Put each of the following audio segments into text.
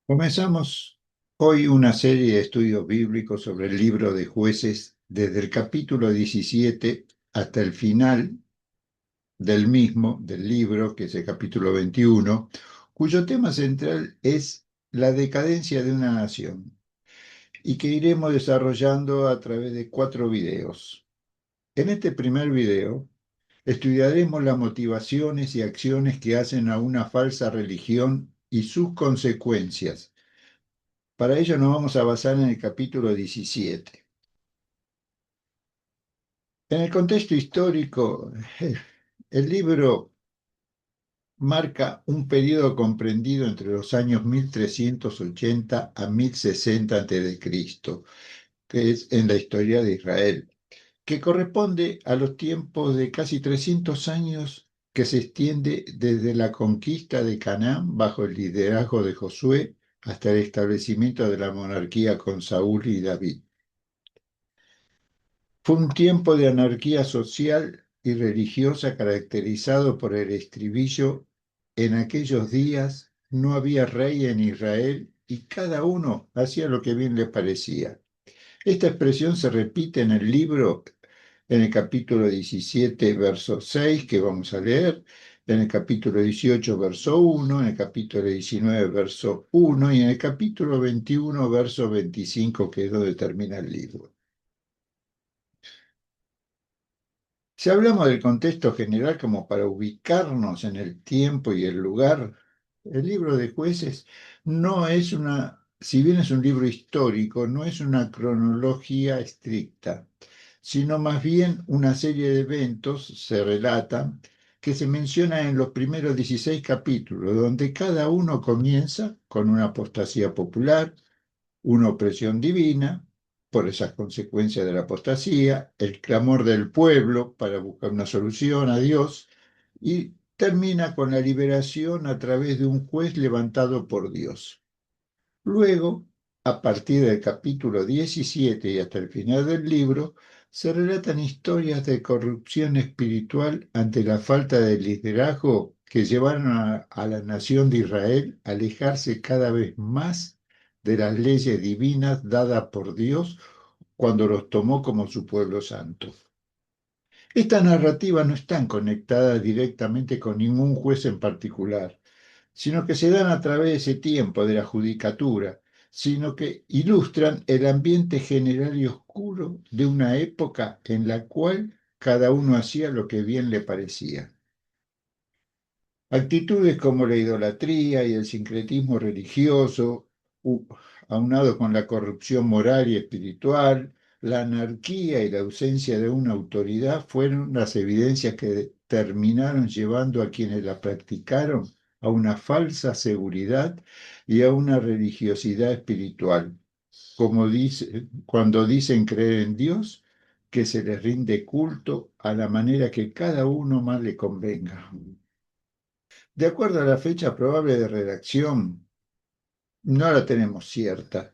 Comenzamos hoy una serie de estudios bíblicos sobre el libro de Jueces desde el capítulo 17 hasta el final del libro, que es el capítulo 21, cuyo tema central es la decadencia de una nación y que iremos desarrollando a través de 4 videos. En este primer video estudiaremos las motivaciones y acciones que hacen a una falsa religión y sus consecuencias. Para ello nos vamos a basar en el capítulo 17. En el contexto histórico, el libro marca un periodo comprendido entre los años 1380 a 1060 a.C., que es en la historia de Israel, que corresponde a los tiempos de casi 300 años que se extiende desde la conquista de Canaán bajo el liderazgo de Josué hasta el establecimiento de la monarquía con Saúl y David. Fue un tiempo de anarquía social y religiosa caracterizado por el estribillo: en aquellos días no había rey en Israel y cada uno hacía lo que bien le parecía. Esta expresión se repite en el libro, en el capítulo 17, verso 6, que vamos a leer, en el capítulo 18, verso 1, en el capítulo 19, verso 1 y en el capítulo 21, verso 25, que es donde termina el libro. Si hablamos del contexto general como para ubicarnos en el tiempo y el lugar, el libro de Jueces no es si bien es un libro histórico, no es una cronología estricta, sino más bien una serie de eventos, se relatan, que se mencionan en los primeros 16 capítulos, donde cada uno comienza con una apostasía popular, una opresión divina por esas consecuencias de la apostasía, el clamor del pueblo para buscar una solución a Dios y termina con la liberación a través de un juez levantado por Dios. Luego, a partir del capítulo 17 y hasta el final del libro, se relatan historias de corrupción espiritual ante la falta de liderazgo que llevaron a la nación de Israel a alejarse cada vez más de las leyes divinas dadas por Dios cuando los tomó como su pueblo santo. Estas narrativas no están conectadas directamente con ningún juez en particular, sino que se dan a través de ese tiempo de la judicatura, sino que ilustran el ambiente general y oscuro de una época en la cual cada uno hacía lo que bien le parecía. Actitudes como la idolatría y el sincretismo religioso, aunado con la corrupción moral y espiritual, la anarquía y la ausencia de una autoridad fueron las evidencias que terminaron llevando a quienes la practicaron a una falsa seguridad y a una religiosidad espiritual, como cuando dicen creer en Dios, que se les rinde culto a la manera que cada uno más le convenga. De acuerdo a la fecha probable de redacción, no la tenemos cierta.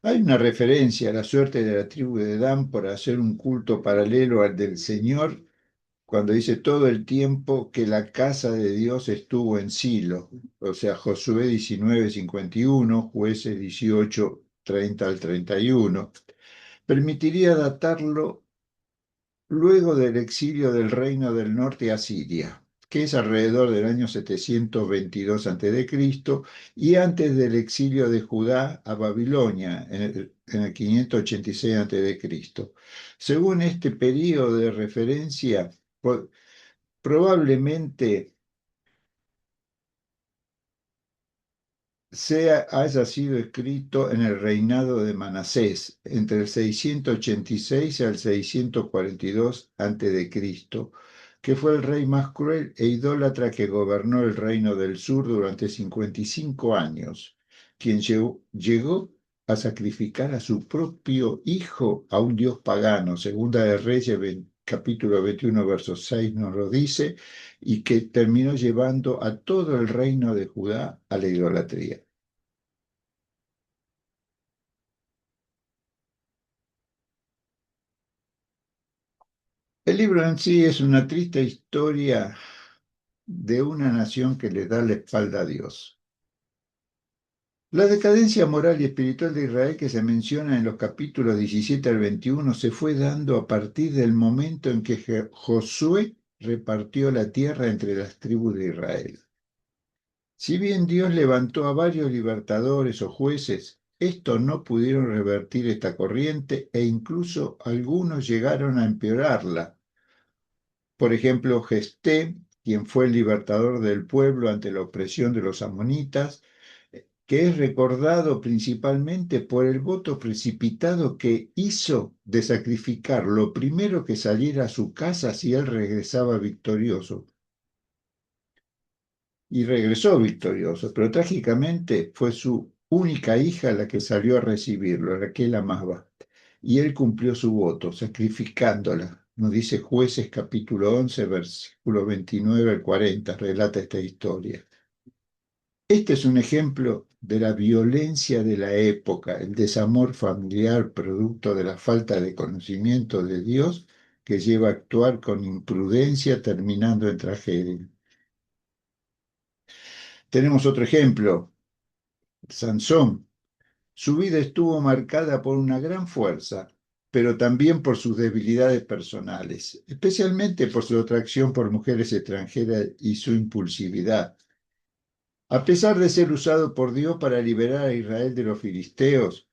Hay una referencia a la suerte de la tribu de Dan por hacer un culto paralelo al del Señor, cuando dice todo el tiempo que la casa de Dios estuvo en Silo, o sea, Josué 19:51, Jueces 18:30 al 31. Permitiría datarlo luego del exilio del reino del norte a Siria, que es alrededor del año 722 a.C., y antes del exilio de Judá a Babilonia, en el 586 a.C. Según este periodo de referencia, probablemente haya sido escrito en el reinado de Manasés, entre el 686 al 642 a.C., que fue el rey más cruel e idólatra que gobernó el reino del sur durante 55 años, quien llegó a sacrificar a su propio hijo a un dios pagano. Segunda de Reyes, capítulo 21, verso 6 nos lo dice, y que terminó llevando a todo el reino de Judá a la idolatría. El libro en sí es una triste historia de una nación que le da la espalda a Dios. La decadencia moral y espiritual de Israel que se menciona en los capítulos 17 al 21 se fue dando a partir del momento en que Josué repartió la tierra entre las tribus de Israel. Si bien Dios levantó a varios libertadores o jueces, estos no pudieron revertir esta corriente e incluso algunos llegaron a empeorarla. Por ejemplo, Gesté, quien fue el libertador del pueblo ante la opresión de los amonitas, que es recordado principalmente por el voto precipitado que hizo de sacrificar lo primero que saliera a su casa si él regresaba victorioso. Y regresó victorioso, pero trágicamente fue su única hija la que salió a recibirlo, la que él amaba. Y él cumplió su voto, sacrificándola. Nos dice Jueces capítulo 11, versículo 29 al 40, relata esta historia. Este es un ejemplo de la violencia de la época, el desamor familiar producto de la falta de conocimiento de Dios que lleva a actuar con imprudencia terminando en tragedia. Tenemos otro ejemplo, Sansón. Su vida estuvo marcada por una gran fuerza, pero también por sus debilidades personales, especialmente por su atracción por mujeres extranjeras y su impulsividad. A pesar de ser usado por Dios para liberar a Israel de los filisteos,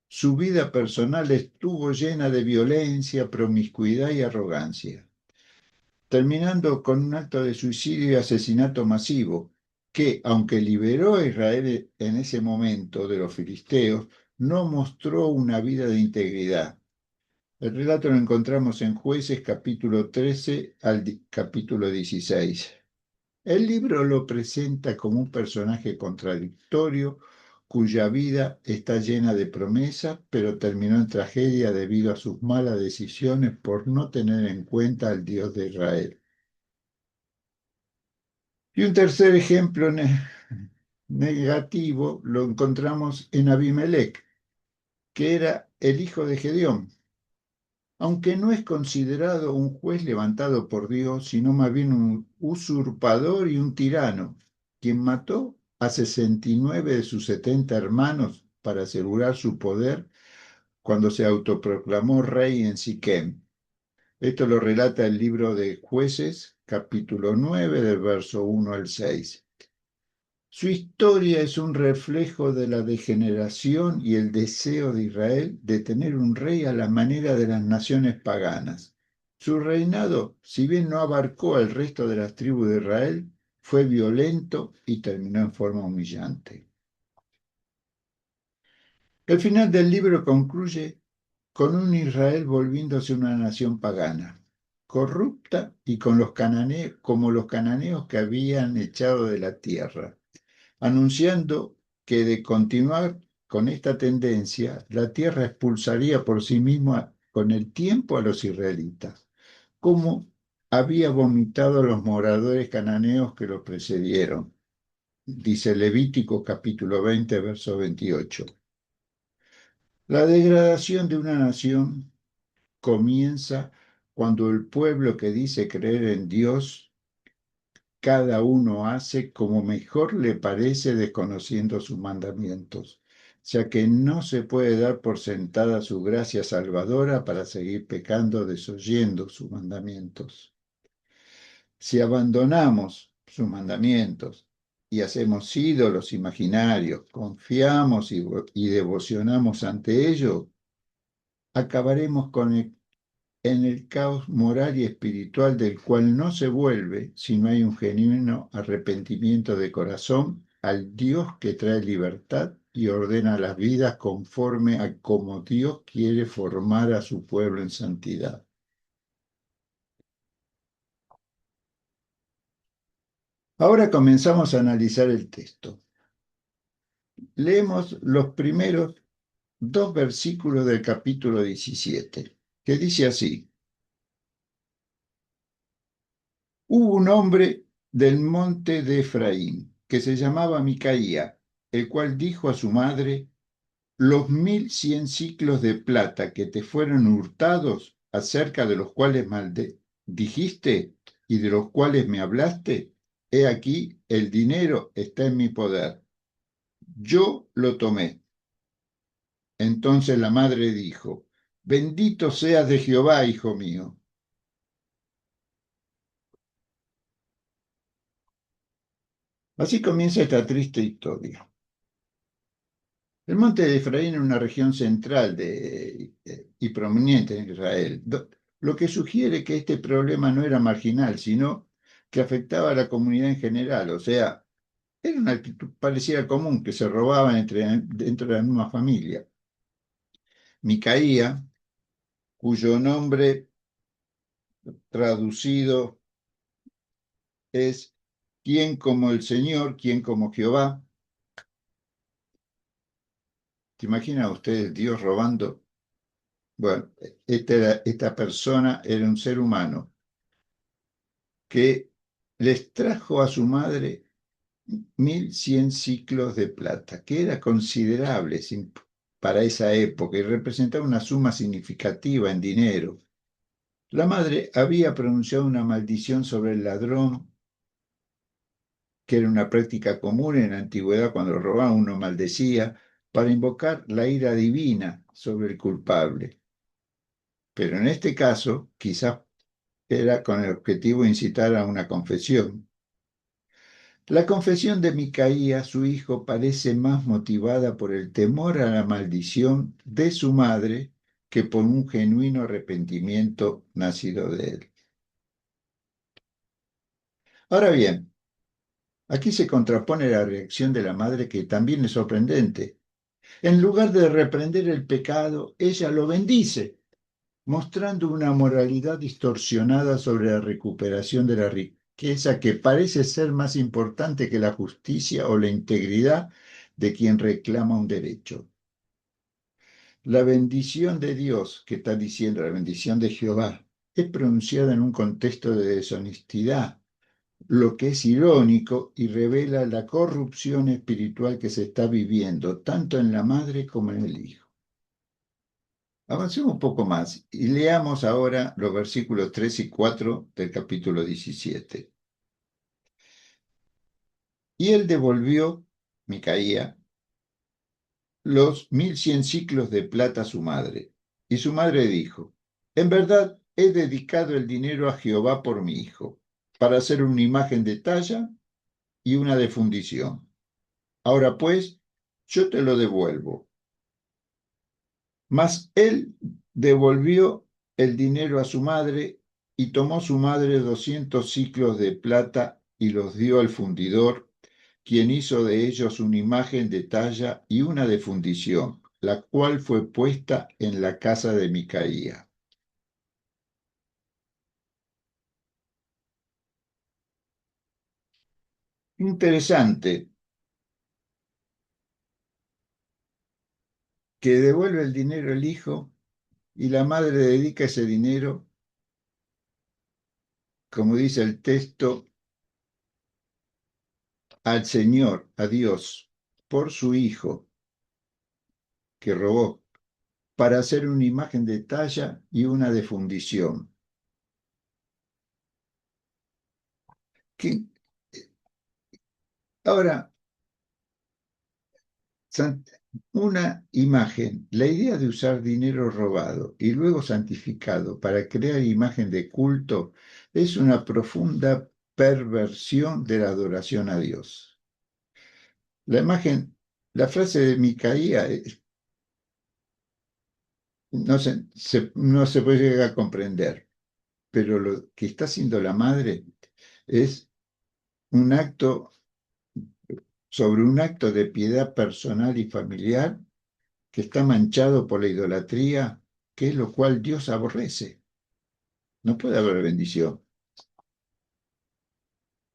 su vida personal estuvo llena de violencia, promiscuidad y arrogancia, terminando con un acto de suicidio y asesinato masivo, que, aunque liberó a Israel en ese momento de los filisteos, no mostró una vida de integridad. El relato lo encontramos en Jueces capítulo 13 al capítulo 16. El libro lo presenta como un personaje contradictorio, cuya vida está llena de promesas, pero terminó en tragedia debido a sus malas decisiones por no tener en cuenta al Dios de Israel. Y un tercer ejemplo negativo lo encontramos en Abimelech, que era el hijo de Gedeón, aunque no es considerado un juez levantado por Dios, sino más bien un usurpador y un tirano, quien mató a 69 de sus 70 hermanos para asegurar su poder cuando se autoproclamó rey en Siquem. Esto lo relata el libro de Jueces, capítulo 9, del verso 1 al 6. Su historia es un reflejo de la degeneración y el deseo de Israel de tener un rey a la manera de las naciones paganas. Su reinado, si bien no abarcó al resto de las tribus de Israel, fue violento y terminó en forma humillante. El final del libro concluye con un Israel volviéndose una nación pagana, corrupta y con los cananeos, como los cananeos que habían echado de la tierra, anunciando que de continuar con esta tendencia, la tierra expulsaría por sí misma con el tiempo a los israelitas, como había vomitado a los moradores cananeos que los precedieron, dice Levítico capítulo 20, verso 28. La degradación de una nación comienza cuando el pueblo que dice creer en Dios, cada uno hace como mejor le parece desconociendo sus mandamientos, ya que no se puede dar por sentada su gracia salvadora para seguir pecando desoyendo sus mandamientos. Si abandonamos sus mandamientos y hacemos ídolos imaginarios, confiamos y devocionamos ante ellos, acabaremos en el caos moral y espiritual del cual no se vuelve si no hay un genuino arrepentimiento de corazón al Dios que trae libertad y ordena las vidas conforme a como Dios quiere formar a su pueblo en santidad. Ahora comenzamos a analizar el texto. Leemos los primeros dos versículos del capítulo 17, que dice así: Hubo un hombre del monte de Efraín que se llamaba Micaía, el cual dijo a su madre: Los 1100 siclos de plata que te fueron hurtados, acerca de los cuales dijiste y de los cuales me hablaste, he aquí, el dinero está en mi poder. Yo lo tomé. Entonces la madre dijo, bendito seas de Jehová, hijo mío. Así comienza esta triste historia. El monte de Efraín es una región central y prominente en Israel, lo que sugiere que este problema no era marginal, sino que afectaba a la comunidad en general. O sea, era una actitud parecida común que se robaban dentro de la misma familia. Micaía, cuyo nombre traducido es ¿quién como el Señor, quién como Jehová? ¿Te imaginan ustedes Dios robando? Bueno, esta persona era un ser humano que les trajo a su madre 1.100 ciclos de plata, que era considerable para esa época y representaba una suma significativa en dinero. La madre había pronunciado una maldición sobre el ladrón, que era una práctica común en la antigüedad cuando robaba uno maldecía, para invocar la ira divina sobre el culpable. Pero en este caso, quizás era con el objetivo de incitar a una confesión. La confesión de Micaía, su hijo, parece más motivada por el temor a la maldición de su madre que por un genuino arrepentimiento nacido de él. Ahora bien, aquí se contrapone la reacción de la madre que también es sorprendente. En lugar de reprender el pecado, ella lo bendice, mostrando una moralidad distorsionada sobre la recuperación de la riqueza que parece ser más importante que la justicia o la integridad de quien reclama un derecho. La bendición de Dios, que está diciendo la bendición de Jehová, es pronunciada en un contexto de deshonestidad, lo que es irónico y revela la corrupción espiritual que se está viviendo, tanto en la madre como en el hijo. Avancemos un poco más y leamos ahora los versículos 3 y 4 del capítulo 17. Y él devolvió, Micaía, los 1.100 ciclos de plata a su madre. Y su madre dijo, en verdad he dedicado el dinero a Jehová por mi hijo, para hacer una imagen de talla y una de fundición. Ahora pues, yo te lo devuelvo. Mas él devolvió el dinero a su madre y tomó su madre 200 ciclos de plata y los dio al fundidor, quien hizo de ellos una imagen de talla y una de fundición, la cual fue puesta en la casa de Micaía. Interesante que devuelve el dinero el hijo y la madre dedica ese dinero, como dice el texto, al Señor, a Dios, por su hijo que robó, para hacer una imagen de talla y una de fundición. Que, ahora, una imagen, la idea de usar dinero robado y luego santificado para crear imagen de culto es una profunda perversión de la adoración a Dios. La imagen, la frase de Micaía no se puede llegar a comprender, pero lo que está haciendo la madre es un acto sobre un acto de piedad personal y familiar que está manchado por la idolatría, que es lo cual Dios aborrece. No puede haber bendición.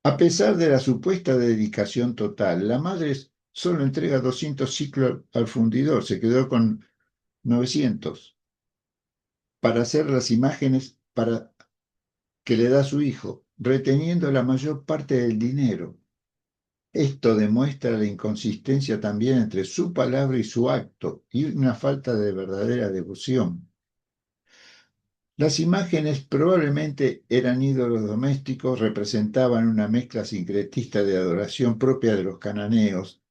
A pesar de la supuesta dedicación total, la madre solo entrega 200 ciclos al fundidor, se quedó con 900 para hacer las imágenes que le da a su hijo, reteniendo la mayor parte del dinero. Esto demuestra la inconsistencia también entre su palabra y su acto y una falta de verdadera devoción. Las imágenes probablemente eran ídolos domésticos, representaban una mezcla sincretista de adoración propia de los cananeos,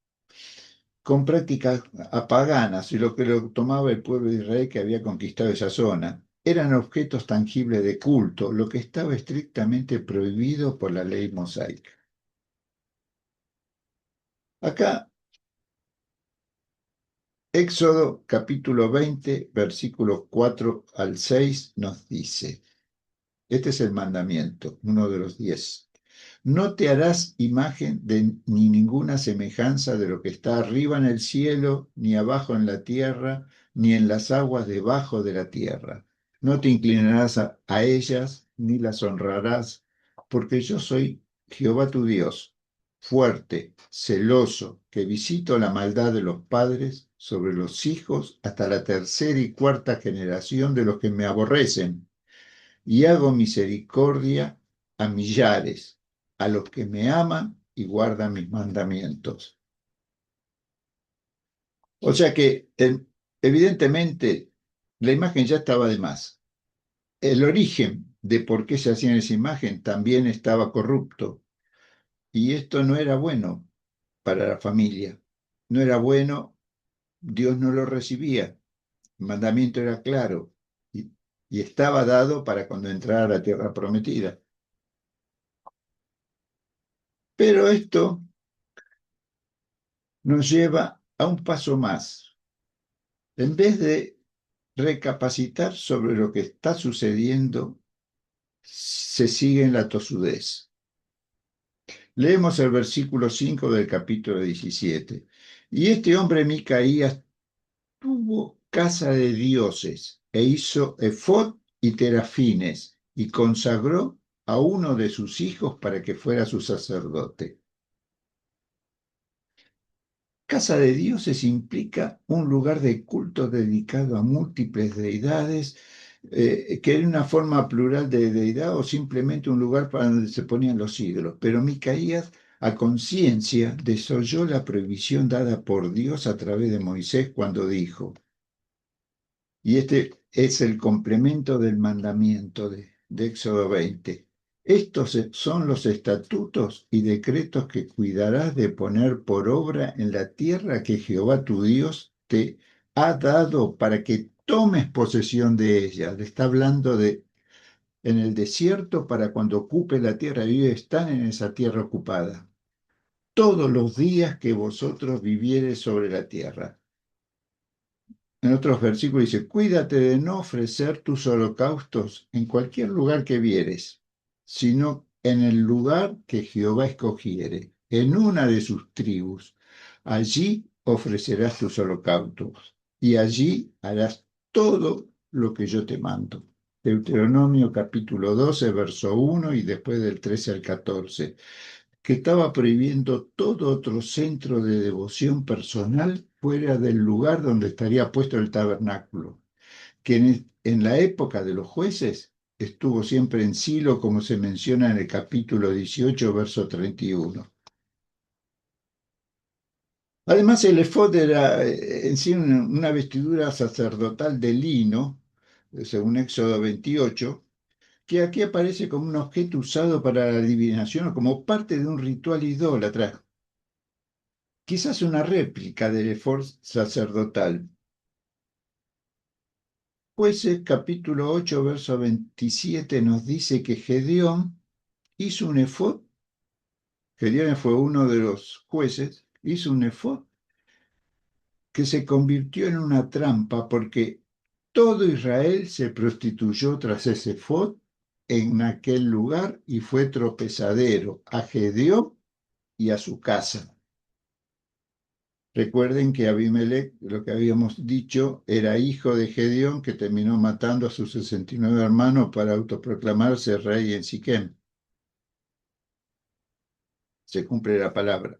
con prácticas paganas, y lo que lo tomaba el pueblo de Israel que había conquistado esa zona. Eran objetos tangibles de culto, lo que estaba estrictamente prohibido por la ley mosaica. Acá, Éxodo capítulo 20, versículos 4 al 6 nos dice, este es el mandamiento, uno de los 10. No te harás imagen de ni ninguna semejanza de lo que está arriba en el cielo, ni abajo en la tierra, ni en las aguas debajo de la tierra. No te inclinarás a ellas, ni las honrarás, porque yo soy Jehová tu Dios, fuerte, celoso, que visito la maldad de los padres sobre los hijos hasta la tercera y cuarta generación de los que me aborrecen y hago misericordia a millares, a los que me aman y guardan mis mandamientos. O sea que, evidentemente, la imagen ya estaba de más. El origen de por qué se hacía esa imagen también estaba corrupto. Y esto no era bueno para la familia. No era bueno, Dios no lo recibía. El mandamiento era claro y estaba dado para cuando entrara a la tierra prometida. Pero esto nos lleva a un paso más. En vez de recapacitar sobre lo que está sucediendo, se sigue en la tosudez. Leemos el versículo 5 del capítulo 17. Y este hombre Micaías tuvo casa de dioses e hizo efod y terafines y consagró a uno de sus hijos para que fuera su sacerdote. Casa de dioses implica un lugar de culto dedicado a múltiples deidades, que era una forma plural de deidad o simplemente un lugar para donde se ponían los ídolos. Pero Micaías, a conciencia, desoyó la prohibición dada por Dios a través de Moisés cuando dijo, y este es el complemento del mandamiento de Éxodo 20. Estos son los estatutos y decretos que cuidarás de poner por obra en la tierra que Jehová tu Dios te ha dado para que tomes posesión de ella. Le está hablando de en el desierto para cuando ocupe la tierra y ellos están en esa tierra ocupada. Todos los días que vosotros viviereis sobre la tierra. En otros versículos dice, cuídate de no ofrecer tus holocaustos en cualquier lugar que vieres, sino en el lugar que Jehová escogiere, en una de sus tribus. Allí ofrecerás tus holocaustos y allí harás todo lo que yo te mando. Deuteronomio capítulo 12, verso 1 y después del 13 al 14, que estaba prohibiendo todo otro centro de devoción personal fuera del lugar donde estaría puesto el tabernáculo, que en la época de los jueces estuvo siempre en Silo, como se menciona en el capítulo 18, verso 31. Además, el efod era en sí una vestidura sacerdotal de lino, según Éxodo 28, que aquí aparece como un objeto usado para la adivinación o como parte de un ritual idólatra, quizás una réplica del efod sacerdotal. Jueces capítulo 8, verso 27 nos dice que Gedeón hizo un efod. Gedeón fue uno de los jueces, hizo un efod que se convirtió en una trampa porque todo Israel se prostituyó tras ese efod en aquel lugar y fue tropezadero a Gedeón y a su casa. Recuerden que Abimelech, lo que habíamos dicho, era hijo de Gedeón que terminó matando a sus 69 hermanos para autoproclamarse rey en Siquem. Se cumple la palabra.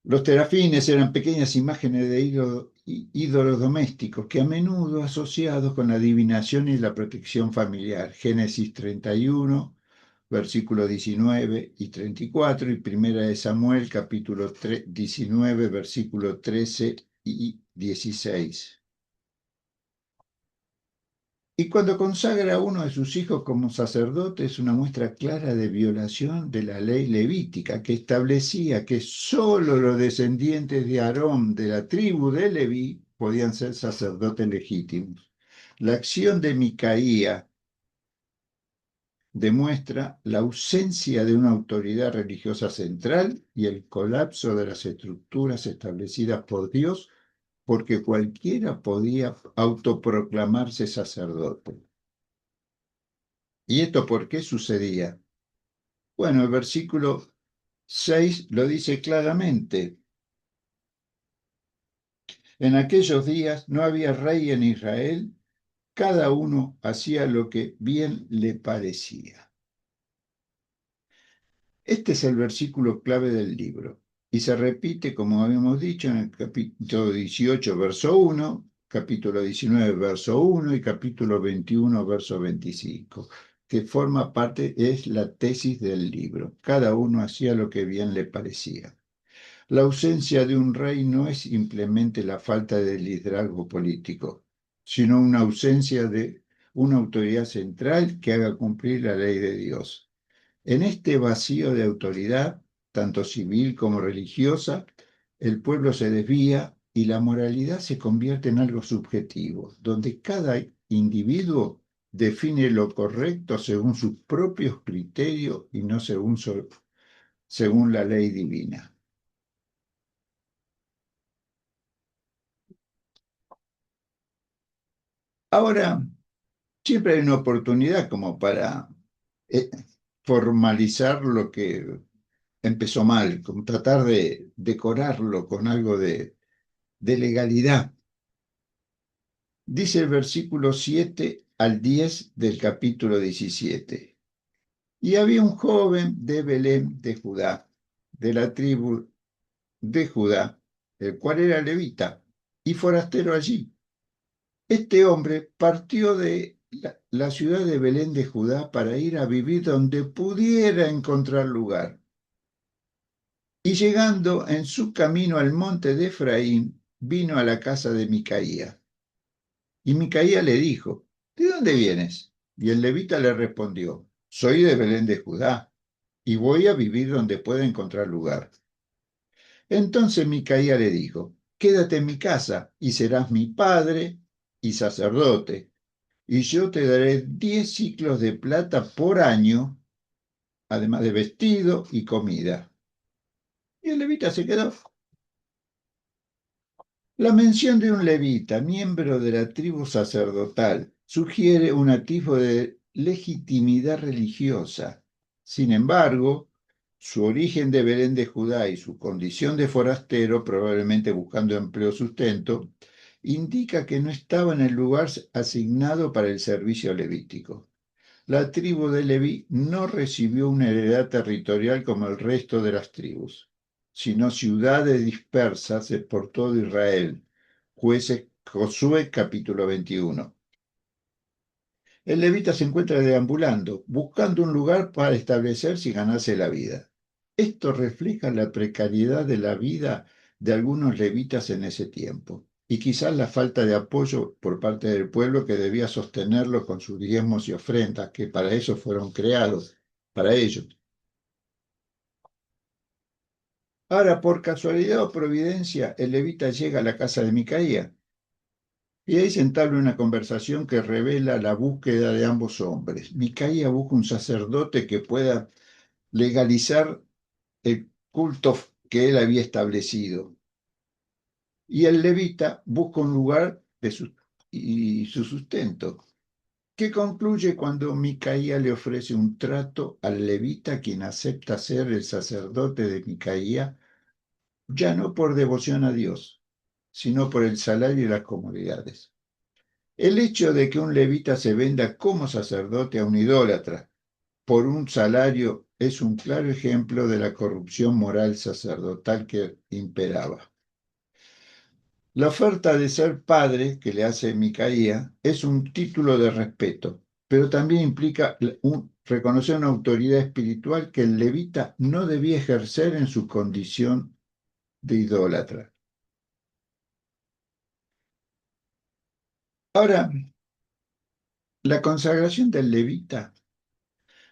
Los terafines eran pequeñas imágenes de ídolos domésticos que a menudo asociados con la adivinación y la protección familiar. Génesis 31, versículos 19 y 34, y Primera de Samuel, capítulo 19, versículos 13 y 16. Y cuando consagra a uno de sus hijos como sacerdote es una muestra clara de violación de la ley levítica que establecía que sólo los descendientes de Aarón, de la tribu de Leví, podían ser sacerdotes legítimos. La acción de Micaía demuestra la ausencia de una autoridad religiosa central y el colapso de las estructuras establecidas por Dios, porque cualquiera podía autoproclamarse sacerdote. ¿Y esto por qué sucedía? Bueno, el versículo 6 lo dice claramente. En aquellos días no había rey en Israel, cada uno hacía lo que bien le parecía. Este es el versículo clave del libro y se repite, como habíamos dicho, en el capítulo 18, verso 1, capítulo 19, verso 1 y capítulo 21, verso 25, que forma parte, es la tesis del libro. Cada uno hacía lo que bien le parecía. La ausencia de un rey no es simplemente la falta de liderazgo político, sino una ausencia de una autoridad central que haga cumplir la ley de Dios. En este vacío de autoridad, tanto civil como religiosa, el pueblo se desvía y la moralidad se convierte en algo subjetivo, donde cada individuo define lo correcto según sus propios criterios y no según la ley divina. Ahora, siempre hay una oportunidad como para eh, formalizar lo que empezó mal, como tratar de decorarlo con algo de legalidad. Dice el versículo 7 al 10 del capítulo 17. Y había un joven de Belén de Judá, de la tribu de Judá, el cual era levita y forastero allí. Este hombre partió de la ciudad de Belén de Judá para ir a vivir donde pudiera encontrar lugar. Y llegando en su camino al monte de Efraín, vino a la casa de Micaía. Y Micaía le dijo, ¿de dónde vienes? Y el levita le respondió, soy de Belén de Judá, y voy a vivir donde pueda encontrar lugar. Entonces Micaía le dijo, quédate en mi casa, y serás mi padre y sacerdote, y yo te daré 10 ciclos de plata por año, además de vestido y comida. Y el levita se quedó. La mención de un levita, miembro de la tribu sacerdotal, sugiere un atisbo de legitimidad religiosa. Sin embargo, su origen de Belén de Judá y su condición de forastero, probablemente buscando empleo o sustento, indica que no estaba en el lugar asignado para el servicio levítico. La tribu de Leví no recibió una heredad territorial como el resto de las tribus, sino ciudades dispersas por todo Israel. Jueces, Josué capítulo 21. El levita se encuentra deambulando, buscando un lugar para establecerse y ganarse la vida. Esto refleja la precariedad de la vida de algunos levitas en ese tiempo y quizás la falta de apoyo por parte del pueblo que debía sostenerlo con sus diezmos y ofrendas, que para eso fueron creados, para ellos. Ahora, por casualidad o providencia, el levita llega a la casa de Micaía y ahí se entabla una conversación que revela la búsqueda de ambos hombres. Micaía busca un sacerdote que pueda legalizar el culto que él había establecido. Y el levita busca un lugar y su sustento, que concluye cuando Micaía le ofrece un trato al levita, quien acepta ser el sacerdote de Micaía, ya no por devoción a Dios, sino por el salario y las comodidades. El hecho de que un levita se venda como sacerdote a un idólatra por un salario es un claro ejemplo de la corrupción moral sacerdotal que imperaba. La oferta de ser padre que le hace Micaía es un título de respeto, pero también implica reconocer una autoridad espiritual que el levita no debía ejercer en su condición de idólatra. Ahora, La consagración del levita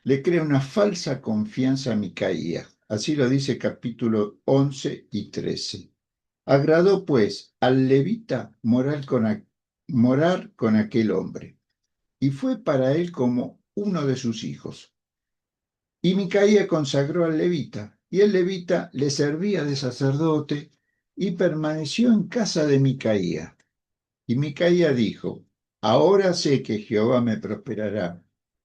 le crea una falsa confianza a Micaía. Así lo dice capítulo 11 y 13. Agradó pues al levita morar con aquel hombre, y fue para él como uno de sus hijos. Y Micaía consagró al levita, y el levita le servía de sacerdote, y permaneció en casa de Micaía. Y Micaía dijo: ahora sé que Jehová me prosperará,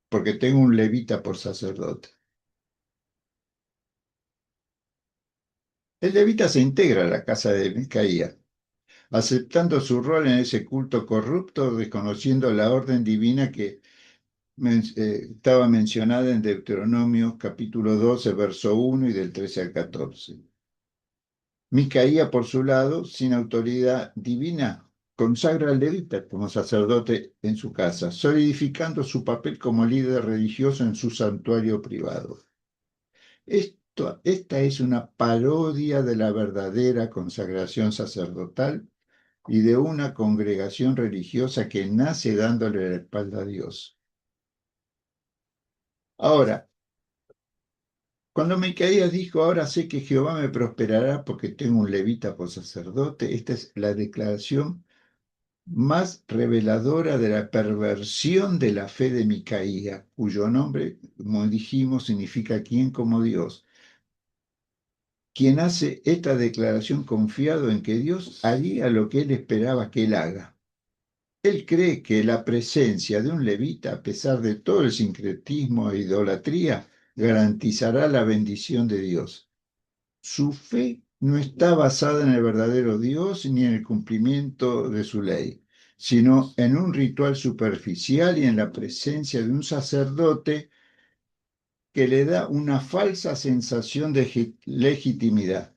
porque tengo un levita por sacerdote. El levita se integra a la casa de Micaía, aceptando su rol en ese culto corrupto, reconociendo la orden divina que estaba mencionada en Deuteronomio capítulo 12, verso 1 y del 13 al 14. Micaía, por su lado, sin autoridad divina, consagra al levita como sacerdote en su casa, solidificando su papel como líder religioso en su santuario privado. Esta es una parodia de la verdadera consagración sacerdotal y de una congregación religiosa que nace dándole la espalda a Dios. Ahora, cuando Micaías dijo: ahora sé que Jehová me prosperará porque tengo un levita por sacerdote, esta es la declaración más reveladora de la perversión de la fe de Micaía, cuyo nombre, como dijimos, significa quién como Dios, quien hace esta declaración confiado en que Dios haría lo que él esperaba que él haga. Él cree que la presencia de un levita, a pesar de todo el sincretismo e idolatría, garantizará la bendición de Dios. Su fe no está basada en el verdadero Dios ni en el cumplimiento de su ley, sino en un ritual superficial y en la presencia de un sacerdote que le da una falsa sensación de legitimidad.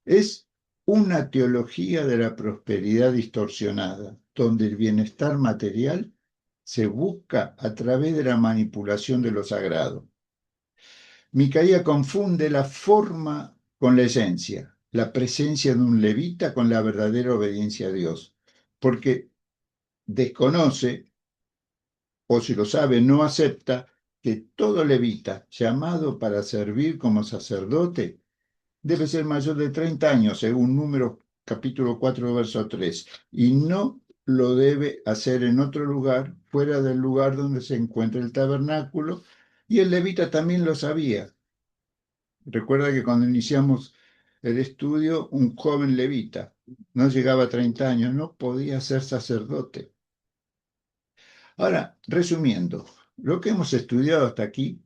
Es una teología de la prosperidad distorsionada, donde el bienestar material se busca a través de la manipulación de lo sagrado. Micaía confunde la forma con la esencia, la presencia de un levita con la verdadera obediencia a Dios, porque desconoce, o si lo sabe, no acepta que todo levita llamado para servir como sacerdote debe ser mayor de 30 años, según Números capítulo 4, verso 3, y no lo debe hacer en otro lugar, fuera del lugar donde se encuentra el tabernáculo, y el levita también lo sabía. Recuerda que cuando iniciamos el estudio, un joven levita, no llegaba a 30 años, no podía ser sacerdote. Ahora, resumiendo, lo que hemos estudiado hasta aquí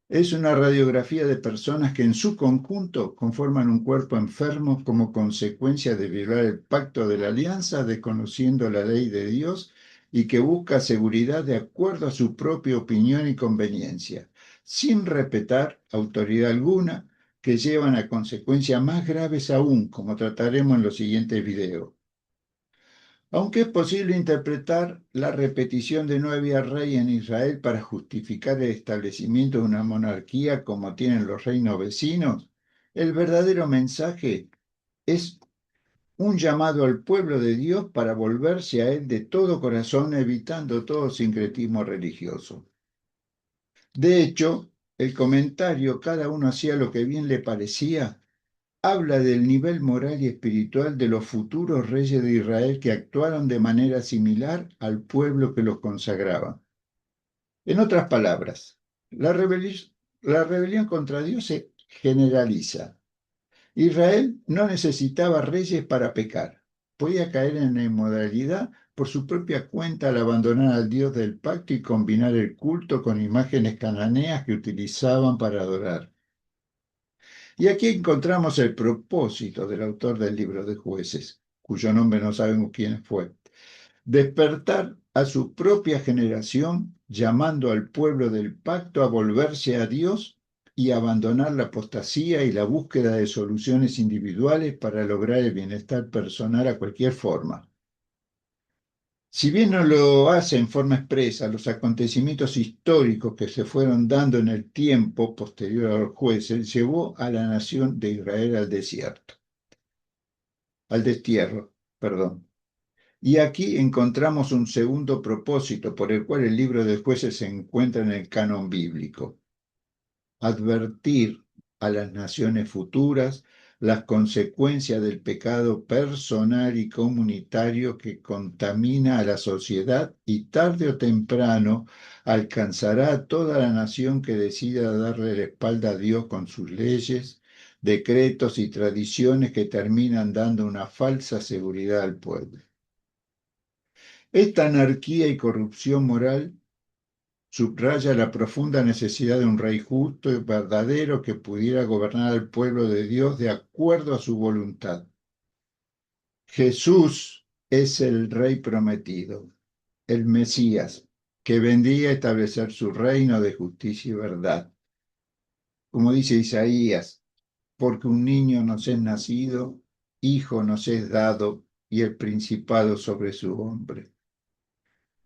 es una radiografía de personas que en su conjunto conforman un cuerpo enfermo como consecuencia de violar el pacto de la alianza, desconociendo la ley de Dios y que busca seguridad de acuerdo a su propia opinión y conveniencia, sin respetar autoridad alguna, que llevan a consecuencias más graves aún, como trataremos en los siguientes videos. Aunque es posible interpretar la repetición de no había rey en Israel para justificar el establecimiento de una monarquía como tienen los reinos vecinos, el verdadero mensaje es un llamado al pueblo de Dios para volverse a Él de todo corazón, evitando todo sincretismo religioso. De hecho, el comentario "cada uno hacía lo que bien le parecía" habla del nivel moral y espiritual de los futuros reyes de Israel que actuaron de manera similar al pueblo que los consagraba. En otras palabras, la rebelión contra Dios se generaliza. Israel no necesitaba reyes para pecar. Podía caer en la inmoralidad por su propia cuenta al abandonar al Dios del pacto y combinar el culto con imágenes cananeas que utilizaban para adorar. Y aquí encontramos el propósito del autor del libro de Jueces, cuyo nombre no sabemos quién fue: despertar a su propia generación, llamando al pueblo del pacto a volverse a Dios y abandonar la apostasía y la búsqueda de soluciones individuales para lograr el bienestar personal a cualquier forma. Si bien no lo hace en forma expresa, los acontecimientos históricos que se fueron dando en el tiempo posterior a los jueces llevó a la nación de Israel al destierro, perdón. Y aquí encontramos un segundo propósito por el cual el libro de Jueces se encuentra en el canon bíblico: advertir a las naciones futuras las consecuencias del pecado personal y comunitario que contamina a la sociedad y tarde o temprano alcanzará a toda la nación que decida darle la espalda a Dios con sus leyes, decretos y tradiciones que terminan dando una falsa seguridad al pueblo. Esta anarquía y corrupción moral subraya la profunda necesidad de un rey justo y verdadero que pudiera gobernar al pueblo de Dios de acuerdo a su voluntad. Jesús es el rey prometido, el Mesías, que vendría a establecer su reino de justicia y verdad. Como dice Isaías, porque un niño nos es nacido, hijo nos es dado, y el principado sobre su hombro.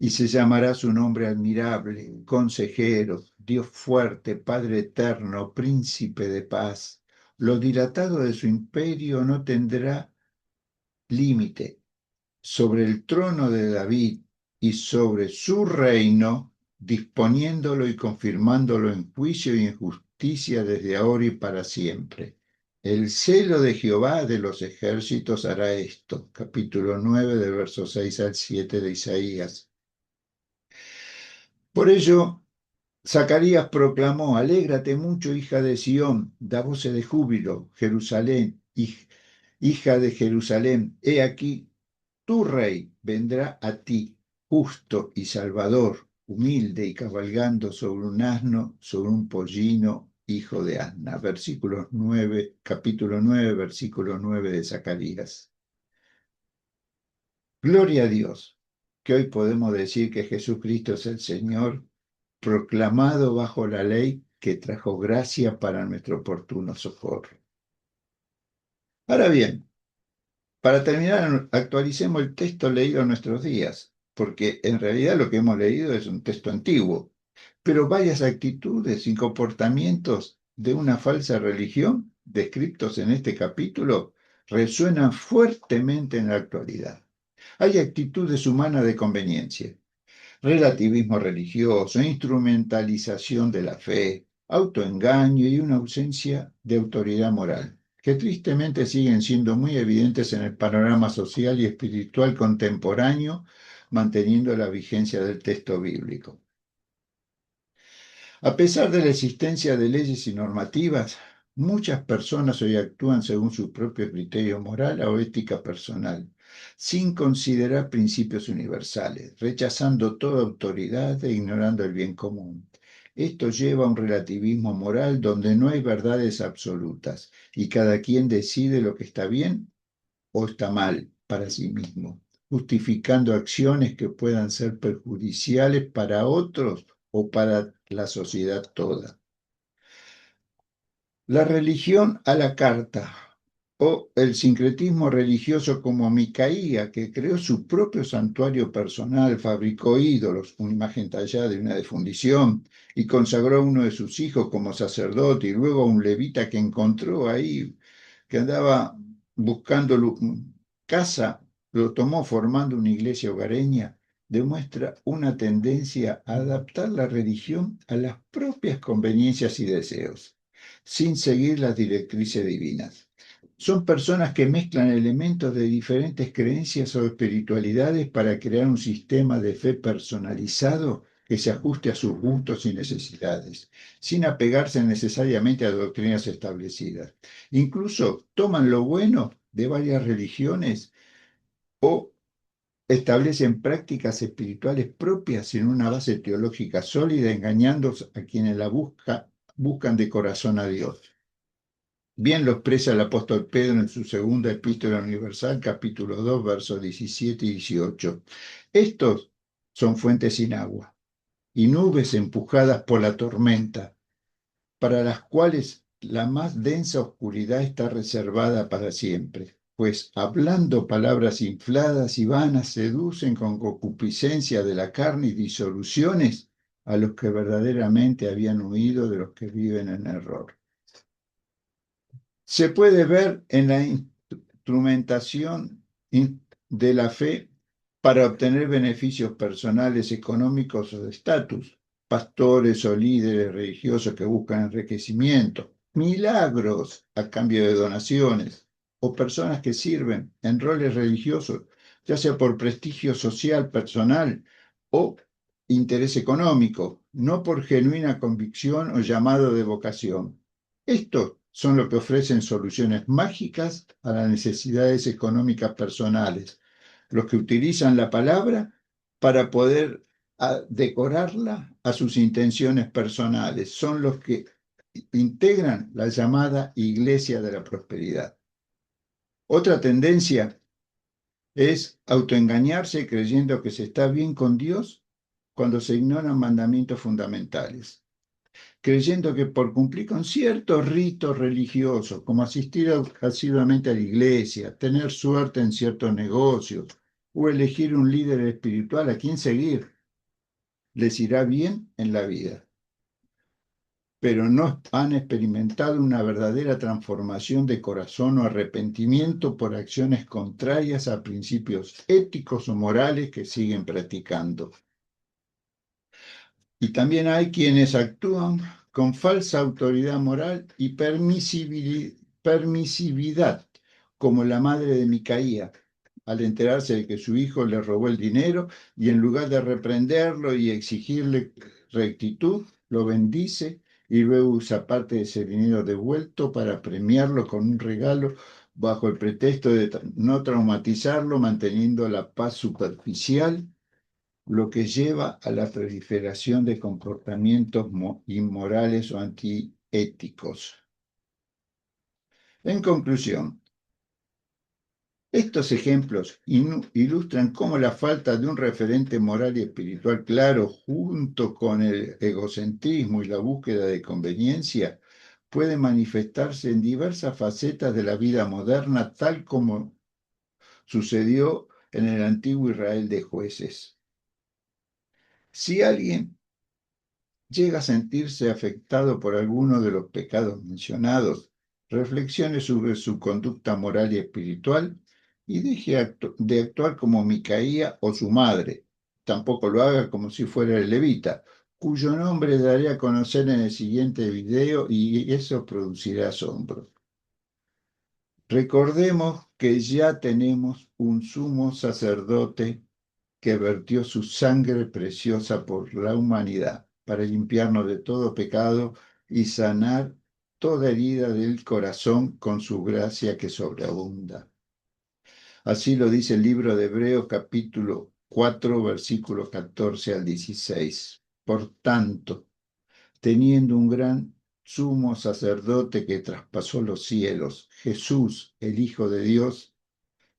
Y se llamará su nombre admirable, consejero, Dios fuerte, Padre eterno, príncipe de paz. Lo dilatado de su imperio no tendrá límite. Sobre el trono de David y sobre su reino, disponiéndolo y confirmándolo en juicio y en justicia desde ahora y para siempre. El celo de Jehová de los ejércitos hará esto. Capítulo 9, del verso 6 al 7 de Isaías. Por ello, Zacarías proclamó: alégrate mucho, hija de Sión, da voces de júbilo, Jerusalén, hija de Jerusalén, he aquí, tu rey vendrá a ti, justo y salvador, humilde y cabalgando sobre un asno, sobre un pollino, hijo de asna. Versículos 9, capítulo 9, versículo 9 de Zacarías. Gloria a Dios, que hoy podemos decir que Jesucristo es el Señor, proclamado bajo la ley, que trajo gracia para nuestro oportuno socorro. Ahora bien, para terminar, actualicemos el texto leído en nuestros días, porque en realidad lo que hemos leído es un texto antiguo, pero varias actitudes y comportamientos de una falsa religión descritos en este capítulo resuenan fuertemente en la actualidad. Hay actitudes humanas de conveniencia, relativismo religioso, instrumentalización de la fe, autoengaño y una ausencia de autoridad moral, que tristemente siguen siendo muy evidentes en el panorama social y espiritual contemporáneo, manteniendo la vigencia del texto bíblico. A pesar de la existencia de leyes y normativas, muchas personas hoy actúan según su propio criterio moral o ética personal, sin considerar principios universales, rechazando toda autoridad e ignorando el bien común. Esto lleva a un relativismo moral donde no hay verdades absolutas y cada quien decide lo que está bien o está mal para sí mismo, justificando acciones que puedan ser perjudiciales para otros o para la sociedad toda. La religión a la carta o el sincretismo religioso como Micaía, que creó su propio santuario personal, fabricó ídolos, una imagen tallada de una defundición, y consagró a uno de sus hijos como sacerdote, y luego a un levita que encontró ahí, que andaba buscando casa, lo tomó formando una iglesia hogareña, demuestra una tendencia a adaptar la religión a las propias conveniencias y deseos, sin seguir las directrices divinas. Son personas que mezclan elementos de diferentes creencias o espiritualidades para crear un sistema de fe personalizado que se ajuste a sus gustos y necesidades, sin apegarse necesariamente a doctrinas establecidas. Incluso toman lo bueno de varias religiones o establecen prácticas espirituales propias sin una base teológica sólida, engañando a quienes la buscan de corazón a Dios. Bien lo expresa el apóstol Pedro en su segunda epístola universal, capítulo 2, versos 17 y 18. Estos son fuentes sin agua y nubes empujadas por la tormenta, para las cuales la más densa oscuridad está reservada para siempre, pues hablando palabras infladas y vanas seducen con concupiscencia de la carne y disoluciones a los que verdaderamente habían huido de los que viven en error. Se puede ver en la instrumentación de la fe para obtener beneficios personales, económicos o de estatus. Pastores o líderes religiosos que buscan enriquecimiento, milagros a cambio de donaciones, o personas que sirven en roles religiosos, ya sea por prestigio social, personal o interés económico, no por genuina convicción o llamado de vocación. Estos son los que ofrecen soluciones mágicas a las necesidades económicas personales, los que utilizan la palabra para poder decorarla a sus intenciones personales. Son los que integran la llamada Iglesia de la Prosperidad. Otra tendencia es autoengañarse creyendo que se está bien con Dios cuando se ignoran mandamientos fundamentales, creyendo que por cumplir con ciertos ritos religiosos, como asistir asiduamente a la iglesia, tener suerte en ciertos negocios o elegir un líder espiritual a quien seguir, les irá bien en la vida, pero no han experimentado una verdadera transformación de corazón o arrepentimiento por acciones contrarias a principios éticos o morales que siguen practicando. Y también hay quienes actúan con falsa autoridad moral y permisividad, como la madre de Micaía, al enterarse de que su hijo le robó el dinero y en lugar de reprenderlo y exigirle rectitud, lo bendice y luego usa parte de ese dinero devuelto para premiarlo con un regalo bajo el pretexto de no traumatizarlo, manteniendo la paz superficial, lo que lleva a la proliferación de comportamientos inmorales o antiéticos. En conclusión, estos ejemplos ilustran cómo la falta de un referente moral y espiritual claro, junto con el egocentrismo y la búsqueda de conveniencia, puede manifestarse en diversas facetas de la vida moderna, tal como sucedió en el antiguo Israel de jueces. Si alguien llega a sentirse afectado por alguno de los pecados mencionados, reflexione sobre su conducta moral y espiritual y deje de actuar como Micaía o su madre. Tampoco lo haga como si fuera el levita, cuyo nombre daré a conocer en el siguiente video y eso producirá asombro. Recordemos que ya tenemos un sumo sacerdote que vertió su sangre preciosa por la humanidad para limpiarnos de todo pecado y sanar toda herida del corazón con su gracia que sobreabunda. Así lo dice el libro de Hebreos capítulo 4, versículos 14 al 16. Por tanto, teniendo un gran sumo sacerdote que traspasó los cielos, Jesús, el Hijo de Dios,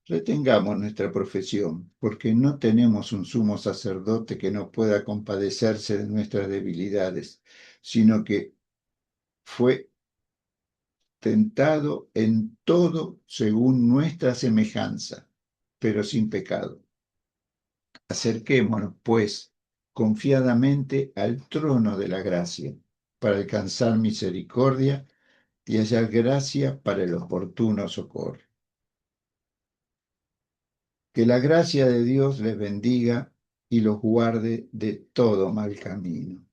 retengamos nuestra profesión, porque no tenemos un sumo sacerdote que no pueda compadecerse de nuestras debilidades, sino que fue tentado en todo según nuestra semejanza, pero sin pecado. Acerquémonos, pues, confiadamente al trono de la gracia, para alcanzar misericordia y hallar gracia para el oportuno socorro. Que la gracia de Dios les bendiga y los guarde de todo mal camino.